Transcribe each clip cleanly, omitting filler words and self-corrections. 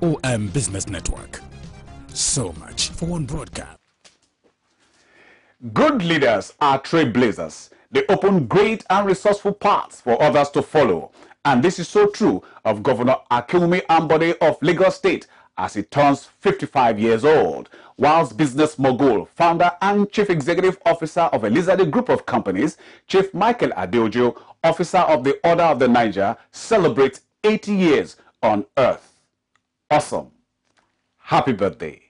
EOM Business Network. So much for one broadcast. Good leaders are trailblazers. They open great and resourceful paths for others to follow. And this is so true of Governor Akinwumi Ambode of Lagos State as he turns 55 years old, whilst business mogul, founder and chief executive officer of Elizade Group of Companies, Chief Michael Adeojo, officer of the Order of the Niger, celebrates 80 years on Earth. Awesome. Happy birthday.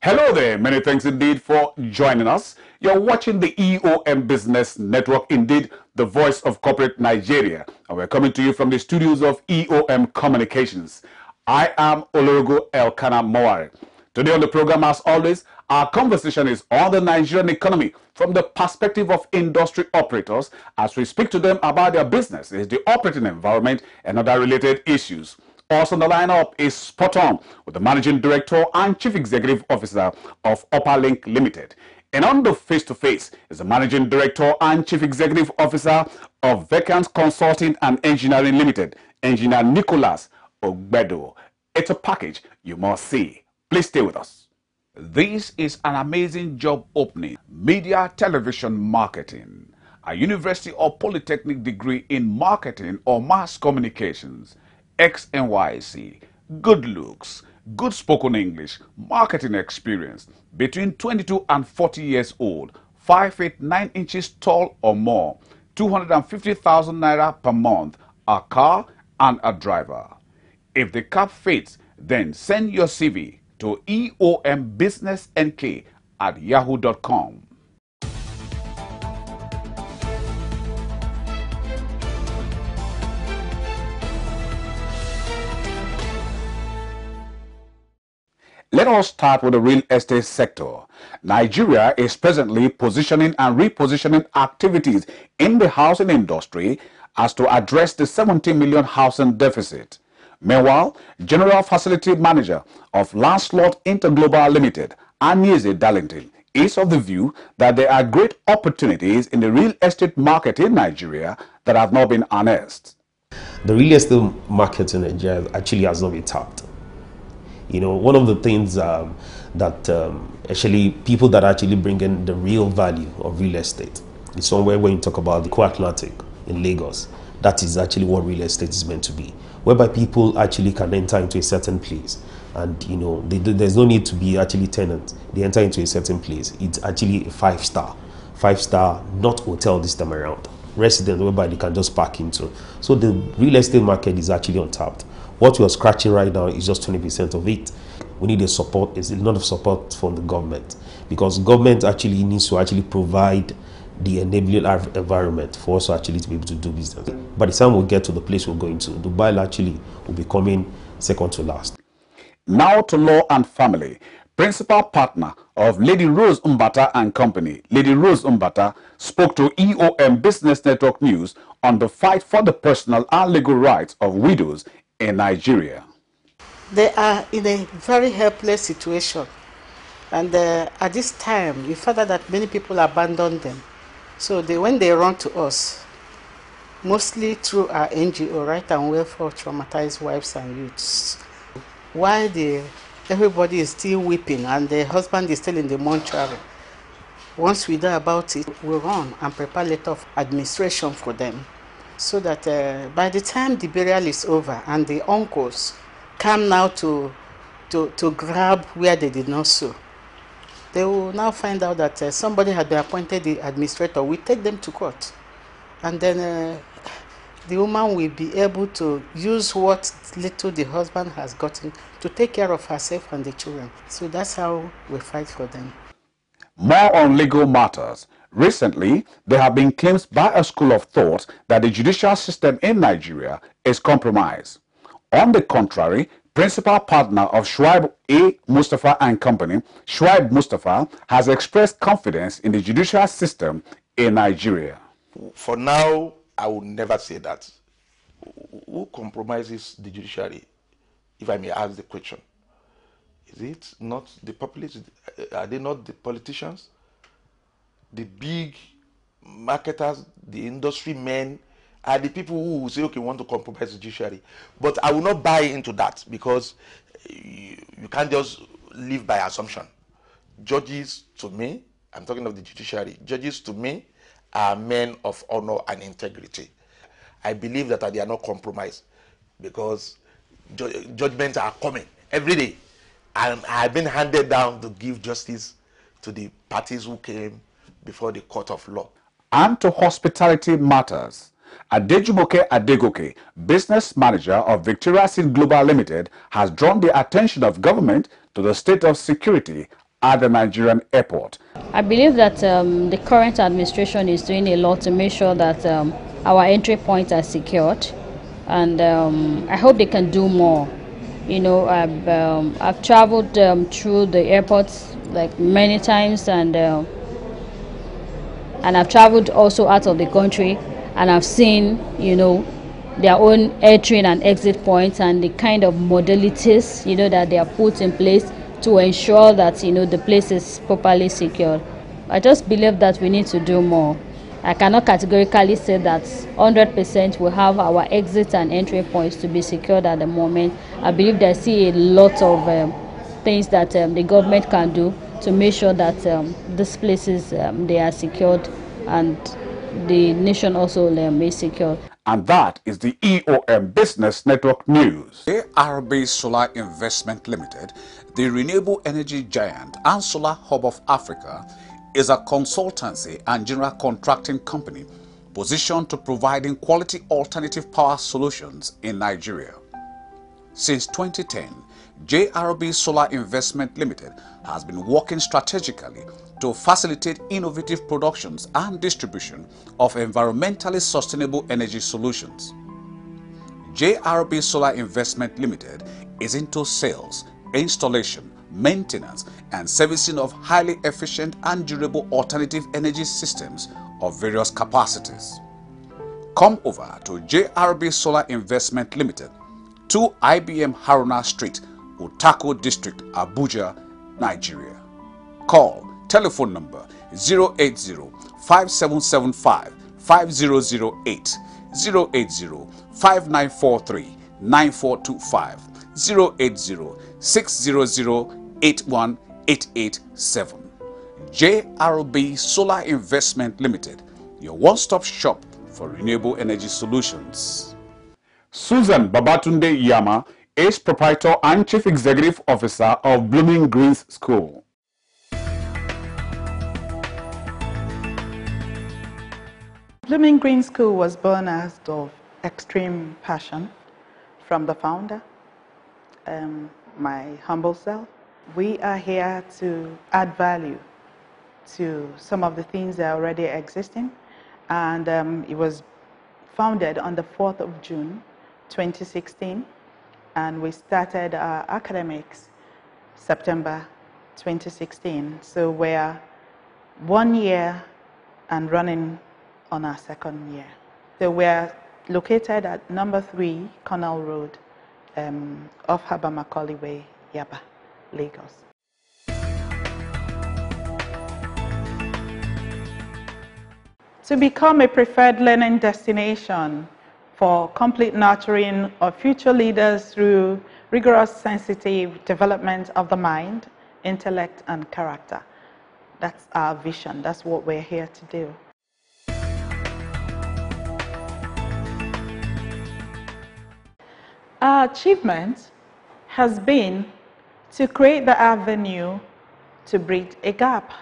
Hello there, many thanks indeed for joining us. You're watching the EOM Business Network, indeed the voice of corporate Nigeria. And we're coming to you from the studios of EOM Communications. I am Olorogo Elkanah Mowari. Today on the program, as always, our conversation is on the Nigerian economy from the perspective of industry operators as we speak to them about their businesses, the operating environment, and other related issues. Also on the lineup is Spot On with the Managing Director and Chief Executive Officer of Upperlink Limited. And on the face-to-face is the Managing Director and Chief Executive Officer of Zvecan Consulting and Engineering Limited, Engineer Nicholas Ogbedo. It's a package you must see. Please stay with us. This is an amazing job opening. Media Television Marketing. A university or polytechnic degree in marketing or mass communications. XNYC, good looks, good spoken English, marketing experience, between 22 and 40 years old, 5 feet 9 inches tall or more, 250,000 naira per month, a car and a driver. If the cap fits, then send your CV to eombusinessnk@yahoo.com. Let us start with the real estate sector. Nigeria is presently positioning and repositioning activities in the housing industry as to address the 70 million housing deficit. Meanwhile, General Facility Manager of Landslot INTERGLOBAL Limited, Anieze Darlington, is of the view that there are great opportunities in the real estate market in Nigeria that have not been harnessed. The real estate market in Nigeria actually has not been tapped. You know, one of the things that actually people that actually bring in the real value of real estate is somewhere when you talk about the Atlantic in Lagos. That is actually what real estate is meant to be, whereby people actually can enter into a certain place, and you know, there's no need to be actually tenants. They enter into a certain place. It's actually a five-star, not hotel this time around. Resident whereby they can just park into. So the real estate market is actually untapped. What we are scratching right now is just 20% of it. We need a lot of support from the government, because government actually needs to actually provide the enabling environment for us actually to be able to do business. By the time we get to the place we're going to, Dubai actually will be coming second to last. Now to law and family. Principal partner of Lady Rose MBATA and Company, Lady Rose MBATA, spoke to EOM Business Network News on the fight for the personal and legal rights of widows in Nigeria. They are in a very helpless situation, and at this time we found out that many people abandon them. So when they run to us, mostly through our NGO, Right and Welfare Traumatized Wives and Youths, while everybody is still weeping and the husband is still in the mortuary, once we know about it, we run and prepare a letter of administration for them, so that by the time the burial is over and the uncles come now to grab where they did not sow, they will now find out that somebody had been appointed the administrator. We take them to court, and then the woman will be able to use what little the husband has gotten to take care of herself and the children. So that's how we fight for them. More on legal matters. Recently, there have been claims by a school of thought that the judicial system in Nigeria is compromised. On the contrary, principal partner of SHUAIB MUSTAPHA and Company, SHUAIB MUSTAPHA, has expressed confidence in the judicial system in Nigeria. For now, I would never say that. Who compromises the judiciary, if I may ask the question? Is it not the populace? Are they not the politicians? The big marketers, the industry men, are the people who will say, okay, we want to compromise the judiciary. But I will not buy into that, because you can't just live by assumption. Judges, to me, I'm talking of the judiciary, judges to me are men of honor and integrity. I believe that they are not compromised because judgments are coming every day. And I've been handed down to give justice to the parties who came before the court of law. And to hospitality matters. Adejumoke Adegoke, business manager of Victoria Seed Global Limited, has drawn the attention of government to the state of security at the Nigerian airport. I believe that the current administration is doing a lot to make sure that our entry points are secured, and I hope they can do more. You know, I've traveled through the airports like many times, and I've traveled also out of the country, and I've seen, you know, their own entry and exit points and the kind of modalities, you know, that they are put in place to ensure that, you know, the place is properly secured. I just believe that we need to do more. I cannot categorically say that 100% we have our exit and entry points to be secured at the moment. I believe there's still a lot of things that the government can do to make sure that these places they are secured and the nation also is secure. And that is the EOM Business Network News. ARB Solar Investment Limited, the renewable energy giant and solar hub of Africa, is a consultancy and general contracting company positioned to providing quality alternative power solutions in Nigeria. Since 2010, JRB Solar Investment Limited has been working strategically to facilitate innovative productions and distribution of environmentally sustainable energy solutions. JRB Solar Investment Limited is into sales, installation, maintenance, and servicing of highly efficient and durable alternative energy systems of various capacities. Come over to JRB Solar Investment Limited, 2 IBM Haruna Street, Utako District, Abuja, Nigeria. Call telephone number 080-5775-5008, 080-5943-9425, 080-600-81887. JRB Solar Investment Limited, your one-stop shop for renewable energy solutions. Susan Babatunde Yama is proprietor and chief executive officer of Blooming Greens School. Blooming Green School was born out of extreme passion from the founder, my humble self. We are here to add value to some of the things that are already existing, and it was founded on the 4th of June 2016, and we started our academics September 2016. So we're 1 year and running on our 2nd year. So we're located at number 3 Cornell Road, off Haba Macaulay Way, Yaba, Lagos. To become a preferred learning destination for complete nurturing of future leaders through rigorous sensitive development of the mind, intellect, and character. That's our vision. That's what we're here to do. Our achievement has been to create the avenue to bridge a gap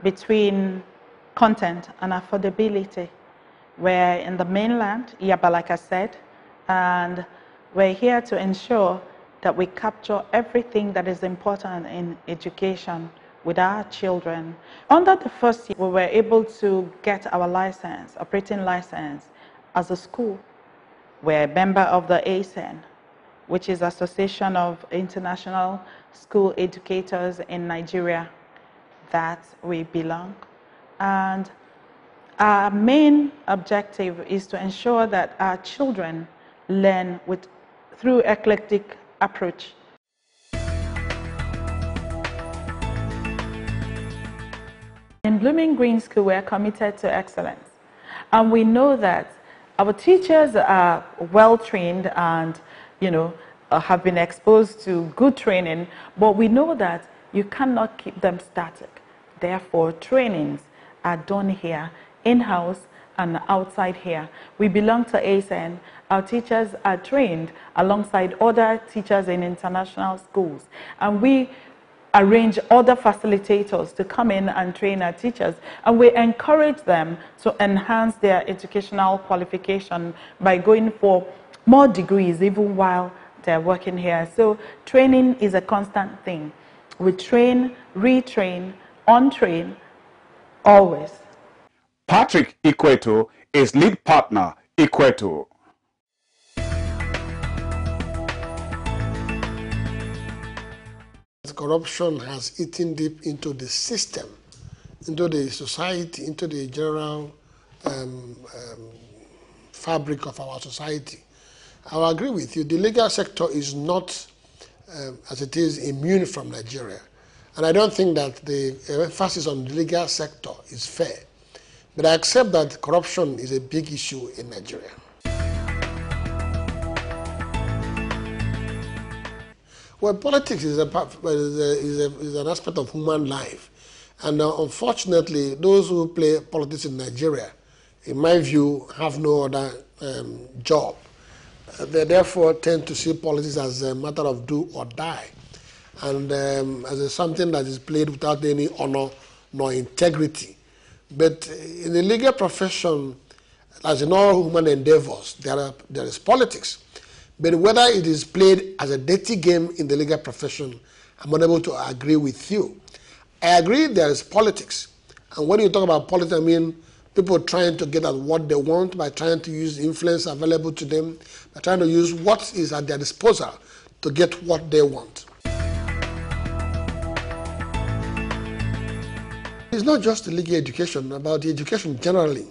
between content and affordability. We're in the mainland, Yaba, like I said, and we're here to ensure that we capture everything that is important in education with our children. Under the first year, we were able to get our license, operating license, as a school. We're a member of the ASEN, which is Association of International School Educators in Nigeria, that we belong. And our main objective is to ensure that our children learn through eclectic approach. In Blooming Green School, we're committed to excellence. And we know that our teachers are well trained and, have been exposed to good training, but we know that you cannot keep them static. Therefore, trainings are done here, in-house and outside here. We belong to ASN. Our teachers are trained alongside other teachers in international schools. And we arrange other facilitators to come in and train our teachers. And we encourage them to enhance their educational qualification by going for more degrees even while they're working here. So training is a constant thing. We train, retrain, untrain, always. Patrick Ikwueto is lead partner, Ikwueto. Corruption has eaten deep into the system, into the society, into the general fabric of our society. I will agree with you. The legal sector is not, as it is, immune from Nigeria. And I don't think that the emphasis on the legal sector is fair. But I accept that corruption is a big issue in Nigeria. Well, politics is an aspect of human life. And unfortunately, those who play politics in Nigeria, in my view, have no other job. They therefore tend to see politics as a matter of do or die, and as something that is played without any honor nor integrity. But in the legal profession, as in all human endeavors, there is politics. But whether it is played as a dirty game in the legal profession, I'm unable to agree with you. I agree there is politics. And when you talk about politics, I mean people trying to get at what they want by trying to use influence available to them, by trying to use what is at their disposal to get what they want. It's not just the legal education, about the education generally.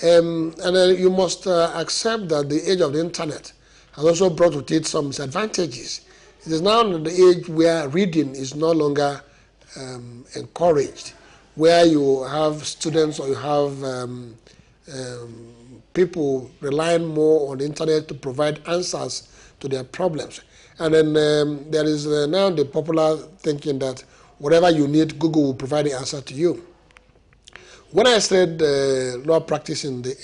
You must accept that the age of the internet has also brought with it some disadvantages. It is now in the age where reading is no longer encouraged, where you have students or you have people relying more on the internet to provide answers to their problems. And then there is now the popular thinking that whatever you need, Google will provide the answer to you. When I started law practice in the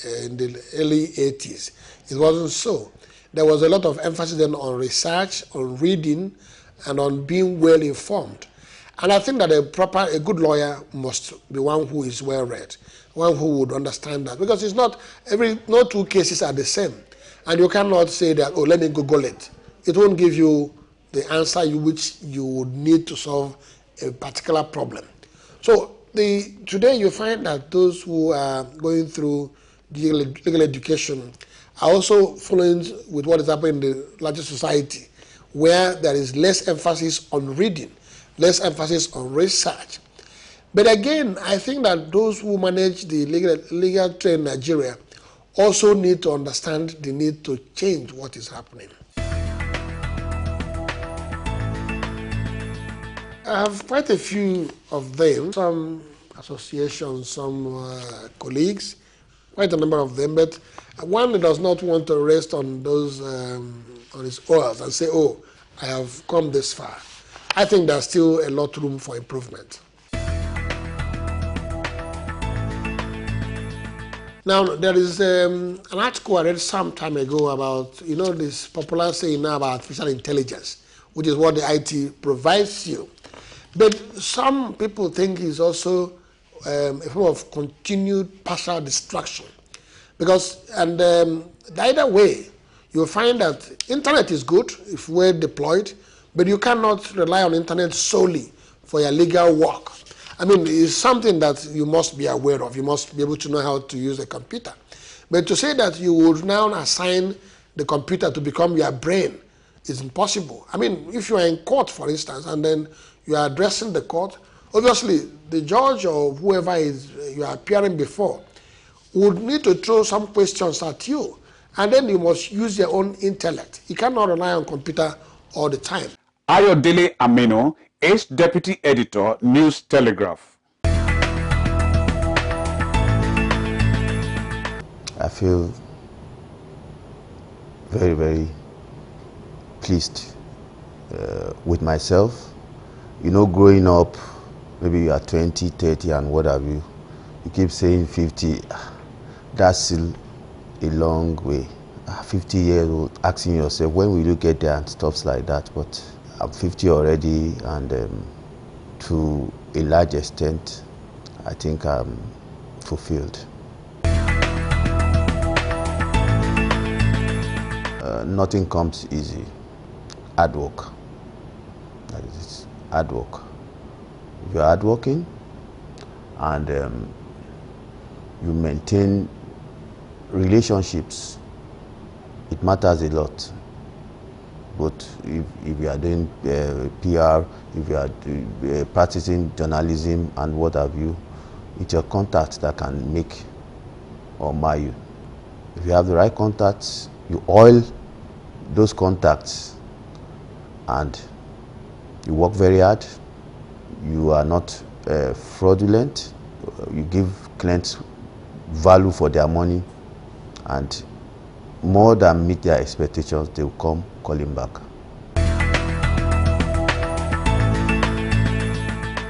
early 80s, it wasn't so. There was a lot of emphasis then on research, on reading, and on being well informed. And I think that a good lawyer must be one who is well read, one who would understand that, because it's not no two cases are the same, and you cannot say that, oh, let me Google it. It won't give you the answer which you would need to solve a particular problem. So today you find that those who are going through legal education are also following with what is happening in the larger society, where there is less emphasis on reading, less emphasis on research. But again, I think that those who manage the legal trade in Nigeria also need to understand the need to change what is happening. I have quite a few of them, some associations, some colleagues, quite a number of them, but one does not want to rest on those on his oars and say, oh, I have come this far. I think there's still a lot of room for improvement. Now, there is an article I read some time ago about, this popular saying now about artificial intelligence, which is what the IT provides you. But some people think it's also a form of continued partial distraction. Because, either way, you'll find that internet is good if well deployed, but you cannot rely on internet solely for your legal work. I mean, it's something that you must be aware of. You must be able to know how to use a computer. But to say that you would now assign the computer to become your brain is impossible. I mean, if you are in court, for instance, and then you are addressing the court, obviously the judge or whoever you are appearing before would need to throw some questions at you, and then you must use your own intellect. You cannot rely on computer all the time. Ayodele Amino is Deputy Editor, News Telegraph. I feel very, very pleased with myself. You know, growing up, maybe you are 20, 30 and what have you, you keep saying 50, that's still a long way. 50 years old, asking yourself, when will you get there and stuff like that. But I'm 50 already, and to a large extent, I think I'm fulfilled. Nothing comes easy. Hard work. That is it. Hard work. If you're hardworking and you maintain relationships, it matters a lot. But if you are doing PR, if you are practicing journalism and what have you, it's your contacts that can make or mar you. If you have the right contacts, you oil those contacts and you work very hard, you are not fraudulent, you give clients value for their money, and more than meet their expectations, they will come calling back.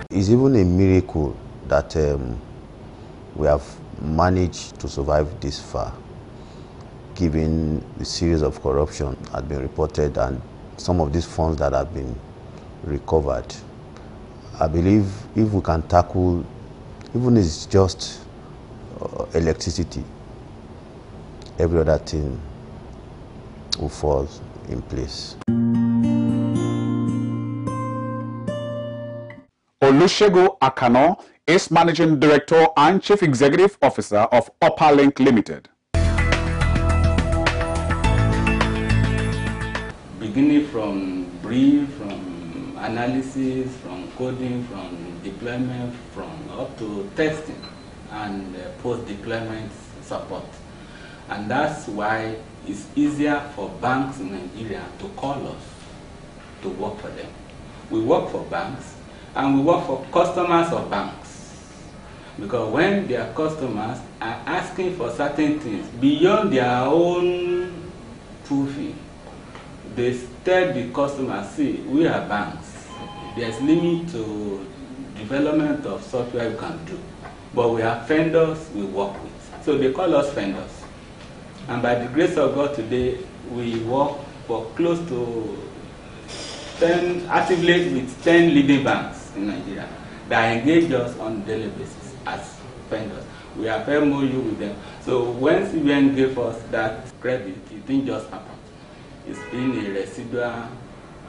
It's even a miracle that we have managed to survive this far, given the series of corruption that had been reported and some of these funds that have been recovered. I believe if we can tackle, even if it's just electricity, every other thing will fall in place. Olusegun Akano is Managing Director and Chief Executive Officer of Upperlink Limited. Beginning from brief, from analysis, from coding, from deployment, from up to testing and post-deployment support. And that's why it's easier for banks in Nigeria to call us to work for them. We work for banks and we work for customers of banks. Because when their customers are asking for certain things beyond their own proofing, they tell the customer, see, we are banks. There's limit to development of software we can do. But we have vendors we work with. So they call us vendors. And by the grace of God today, we work for close to 10, actively with 10 leading banks in Nigeria that engage us on a daily basis as vendors. We have MOU with them. So when CBN gave us that credit, it didn't just happen. It's been a residual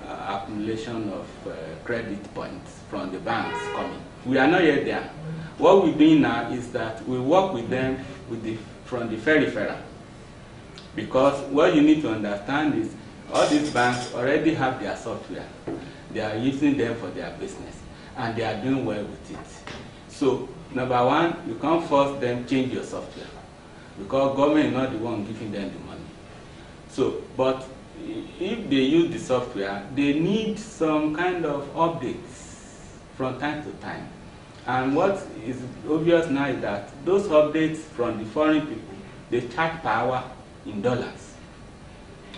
accumulation of credit points from the banks coming. We are not yet there. What we're doing now is that we work with them from the peripheral. Because what you need to understand is all these banks already have their software. They are using them for their business and they are doing well with it. So number one, you can't force them to change your software because government is not the one giving them the money. So, but if they use the software, they need some kind of updates from time to time. And what is obvious now is that those updates from the foreign people, they charge per hour in dollars.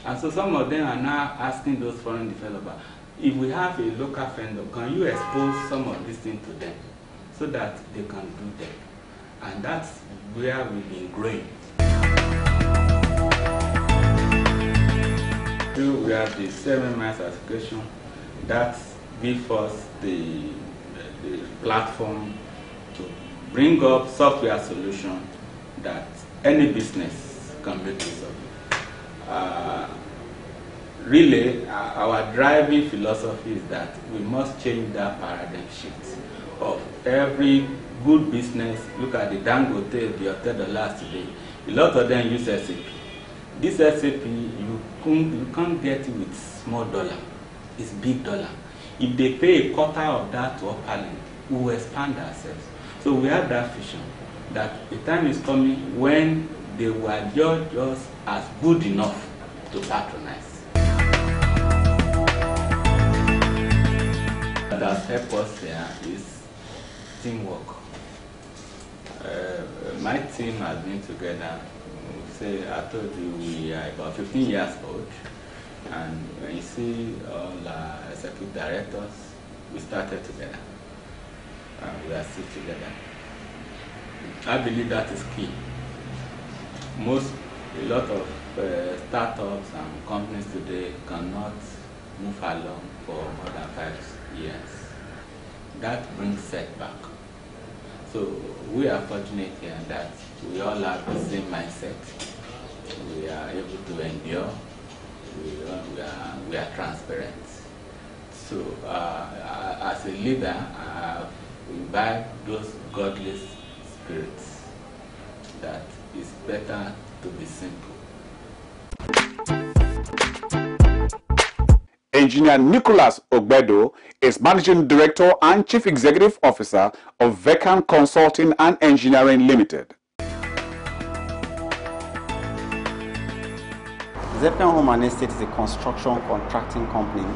And so some of them are now asking those foreign developers, if we have a local vendor, can you expose some of these things to them so that they can do them? And that's where we've been growing. We have the 7 miles certification that gives us the platform to bring up software solution that any business can make use of. Really, our driving philosophy is that we must change that paradigm shift of every good business. Look at the Dangote, the hotel last today. A lot of them use SAP. This SAP, you can't get it with small dollar. It's big dollar. If they pay a quarter of that to Upperlink, we will expand ourselves. So we have that vision that the time is coming when they will judge us as good enough to patronize. What has helped us there is teamwork. My team has been together. Say, I told you we are about 15 years old. And when you see all executive directors, we started together. We are still together. I believe that is key. A lot of startups and companies today cannot move along for more than 5 years. That brings setback. So we are fortunate here that we all have the same mindset. We are able to endure. We are transparent. So as a leader, we imbibe those godly spirits that it's better to be simple. Engineer Nicholas Ogbedo is Managing Director and Chief Executive Officer of Zvecan Consulting and Engineering Limited. Zvecan Home and Estate is a construction contracting company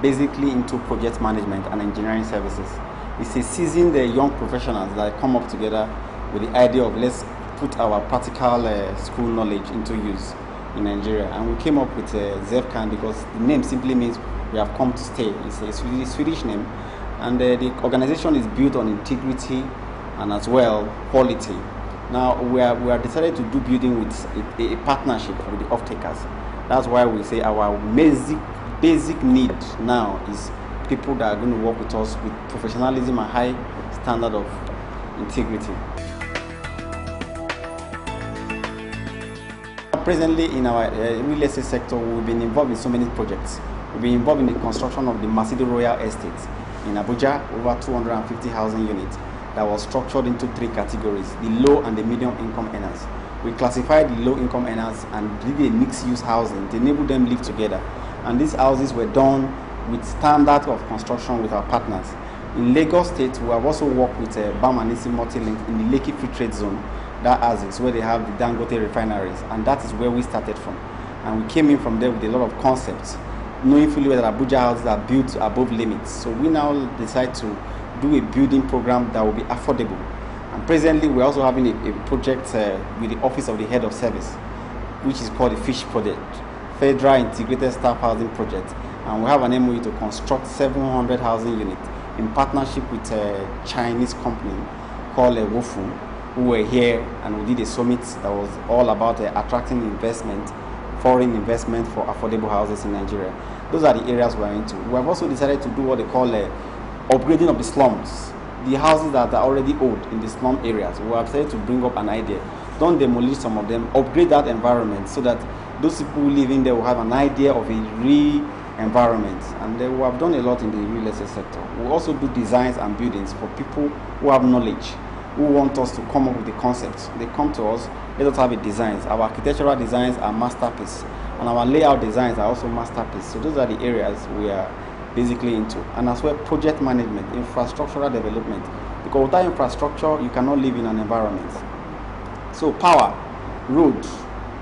basically into project management and engineering services. It's a seasoned young professionals that come up together with the idea of let's put our practical school knowledge into use in Nigeria. And we came up with Zvecan because the name simply means we have come to stay. It's a Swedish name. And the organization is built on integrity and as well quality. Now we are decided to do building with a partnership with the off-takers. That's why we say our basic need now is people that are going to work with us with professionalism and high standard of integrity. Presently in our real estate sector, we've been involved in so many projects. We've been involved in the construction of the Masidi Royal Estate in Abuja, over 250 housing units that was structured into 3 categories, the low and the medium income earners. We classified the low income earners and did a mixed use housing to enable them to live together. And these houses were done with standard of construction with our partners. In Lagos State, we have also worked with Bamanisi Multi-Link in the Lekki Free Trade Zone, that is where they have the Dangote refineries, and that is where we started from. And we came in from there with a lot of concepts, knowing fully well that Abuja houses are built above limits. So we now decide to do a building program that will be affordable. And presently, we're also having a project with the Office of the Head of Service, which is called the FISH Project, Federal Integrated Staff Housing Project. And we have an MOU to construct 700 housing units in partnership with a Chinese company called Wufu, who were here, and we did a summit that was all about attracting investment, foreign investment for affordable houses in Nigeria. Those are the areas we're into. We have also decided to do what they call upgrading of the slums. The houses that are already old in the slum areas, we have decided to bring up an idea. Don't demolish some of them, upgrade that environment so that those people who live in there will have an idea of a real environment. And we have done a lot in the real estate sector. We also do designs and buildings for people who have knowledge, who want us to come up with the concepts. They come to us, let us have a designs. Our architectural designs are masterpiece, and our layout designs are also masterpiece. So those are the areas we are basically into. And as well, project management, infrastructural development. Because without infrastructure, you cannot live in an environment. So power, road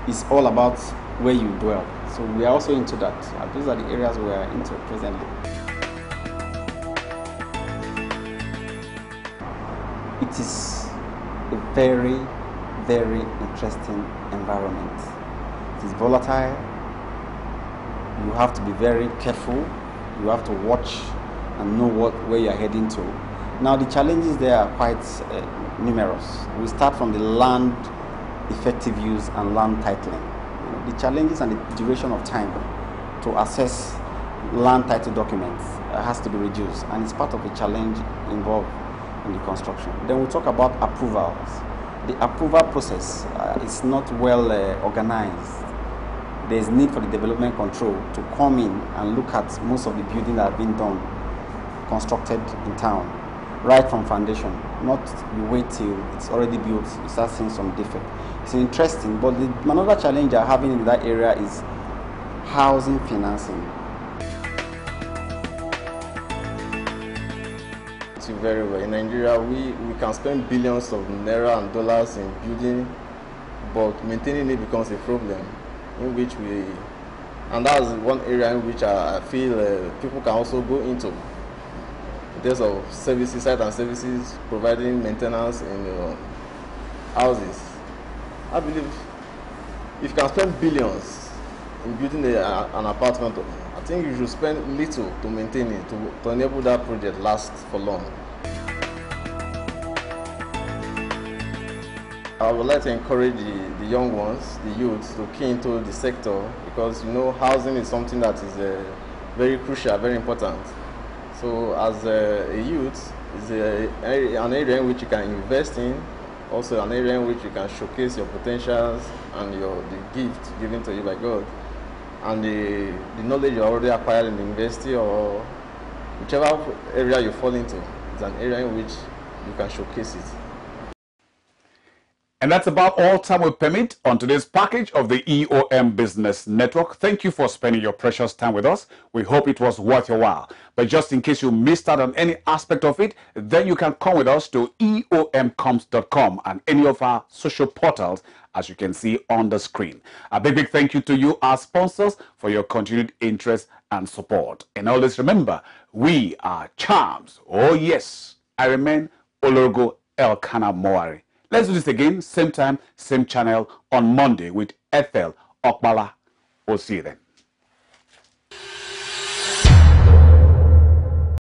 is all about where you dwell. So we are also into that. Those are the areas we are into presently. It is a very, very interesting environment. It is volatile. You have to be very careful. You have to watch and know where you are heading to. Now the challenges there are quite numerous. We start from the land effective use and land titling. The challenges and the duration of time to access land title documents has to be reduced, and it's part of the challenge involved in the construction. Then we talk about approvals. The approval process is not well organized. There is need for the development control to come in and look at most of the buildings that have been done, constructed in town, right from foundation. Not you wait till it's already built, you start seeing some defect. It's interesting, but another challenge they're having in that area is housing financing. Very well. In Nigeria, we can spend billions of naira and dollars in building, but maintaining it becomes a problem, in which and that's one area in which I feel people can also go into. In terms of services, site and services, providing maintenance in houses. I believe if you can spend billions in building an apartment, I think you should spend little to maintain it, to enable that project last for long. I would like to encourage the young ones, the youths, to key into the sector, because you know housing is something that is very crucial, very important. So as a youth, it's an area in which you can invest in, also an area in which you can showcase your potentials and the gift given to you by God, and the knowledge you already acquired in the university or whichever area you fall into is an area in which you can showcase it. And that's about all time we permit on today's package of the EOM Business Network. Thank you for spending your precious time with us. We hope it was worth your while. But just in case you missed out on any aspect of it, then you can come with us to eomcoms.com and any of our social portals, as you can see on the screen. A big thank you to you, our sponsors, for your continued interest and support. And always remember, we are charms. Oh yes, I remain Olorgo Elkanah Moari. Let's do this again, same time, same channel on Monday with Ethel Okbala. We'll see you then.